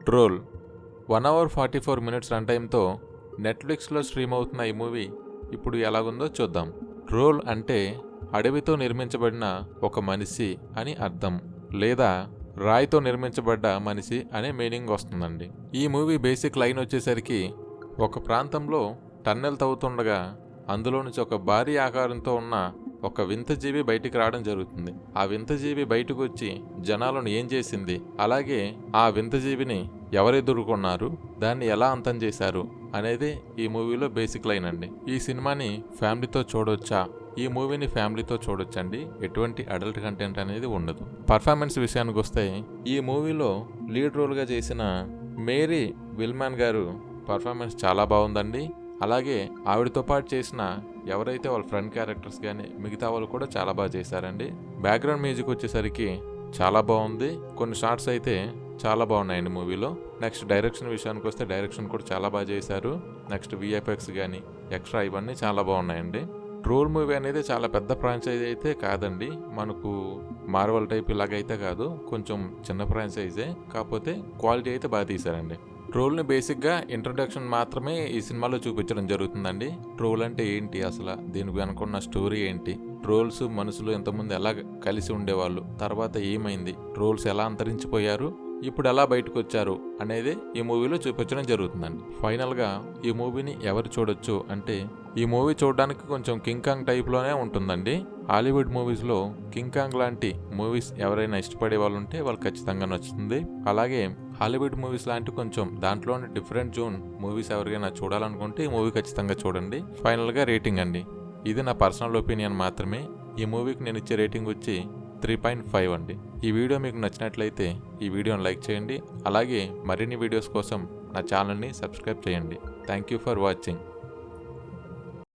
Troll 1 hour 44 minutes run టైంతో నెట్ఫ్లిక్స్లో stream అవుతున్న ఈ మూవీ ఇప్పుడు ఎలాగుందో చూద్దాం. ట్రోల్ అంటే అడవితో నిర్మించబడిన ఒక మనిషి అని అర్థం, లేదా రాయితో నిర్మించబడ్డ మనిషి అనే మీనింగ్ వస్తుందండి. ఈ మూవీ బేసిక్ లైన్ వచ్చేసరికి ఒక ప్రాంతంలో టన్నెల్ తవ్వుతుండగా అందులో నుంచి ఒక భారీ ఆకారంతో ఉన్న ఒక వింత జీవి బయటికి రావడం జరుగుతుంది. ఆ వింత జీవి బయటకు వచ్చి జనాలను ఏం చేసింది, అలాగే ఆ వింత జీవిని ఎవరెదుర్కొన్నారు, దాన్ని ఎలా అంతం చేశారు అనేది ఈ మూవీలో బేసిక్ లైన్ అండి. ఈ సినిమాని ఫ్యామిలీతో చూడొచ్చా? ఈ మూవీని ఫ్యామిలీతో చూడొచ్చండి. ఎటువంటి అడల్ట్ కంటెంట్ అనేది ఉండదు. పర్ఫార్మెన్స్ విషయానికి వస్తే ఈ మూవీలో లీడ్ రోల్గా చేసిన మేరీ విల్మాన్ గారు పర్ఫార్మెన్స్ చాలా బాగుందండి. అలాగే ఆవిడతో పాటు చేసిన ఎవరైతే వాళ్ళ ఫ్రెండ్ క్యారెక్టర్స్ కానీ మిగతా వాళ్ళు కూడా చాలా బాగా చేశారండి. బ్యాక్గ్రౌండ్ మ్యూజిక్ వచ్చేసరికి చాలా బాగుంది. కొన్ని షార్ట్స్ అయితే చాలా బాగున్నాయండి మూవీలో. నెక్స్ట్ డైరెక్షన్ విషయానికి వస్తే డైరెక్షన్ కూడా చాలా బాగా చేశారు. నెక్స్ట్ విఎఫ్ఎక్స్ కానీ ఎక్స్ట్రా ఇవన్నీ చాలా బాగున్నాయండి. ట్రోల్ మూవీ అనేది చాలా పెద్ద ఫ్రాంచైజ్ అయితే కాదండి. మనకు మార్వల్ టైప్ ఇలాగైతే కాదు, కొంచెం చిన్న ఫ్రాంచైజే, కాకపోతే క్వాలిటీ అయితే బాగా తీశారండి. ట్రోల్ని బేసిక్గా ఇంట్రొడక్షన్ మాత్రమే ఈ సినిమాలో చూపించడం జరుగుతుందండి. ట్రోల్ అంటే ఏంటి, అసలు దీనికి వెనుకున్న స్టోరీ ఏంటి, ట్రోల్స్ మనుషులు ఎంతమంది ఎలా కలిసి ఉండేవాళ్ళు, తర్వాత ఏమైంది, ట్రోల్స్ ఎలా అంతరించిపోయారు, ఇప్పుడు ఎలా బయటకు వచ్చారు అనేది ఈ మూవీలో చూపించడం జరుగుతుందండి. ఫైనల్గా ఈ మూవీని ఎవరు చూడొచ్చు అంటే, ఈ మూవీ చూడడానికి కొంచెం కింగ్ కాంగ్ టైప్లోనే ఉంటుందండి. హాలీవుడ్ మూవీస్లో కింగ్ కాంగ్ లాంటి మూవీస్ ఎవరైనా ఇష్టపడే వాళ్ళు ఉంటే వాళ్ళు ఖచ్చితంగా నచ్చుతుంది. అలాగే హాలీవుడ్ మూవీస్ లాంటి కొంచెం దాంట్లోనే డిఫరెంట్ జోన్ మూవీస్ ఎవరికైనా చూడాలనుకుంటే ఈ మూవీ ఖచ్చితంగా చూడండి. ఫైనల్గా రేటింగ్ అండి, ఇది నా పర్సనల్ ఒపీనియన్ మాత్రమే. ఈ మూవీకి నేను ఇచ్చే రేటింగ్ వచ్చి 3.5 అండి. ఈ వీడియో మీకు నచ్చినట్లయితే ఈ వీడియోని లైక్ చేయండి. అలాగే మరిన్ని వీడియోస్ కోసం నా ఛానల్ని సబ్స్క్రైబ్ చేయండి. Thank you for watching.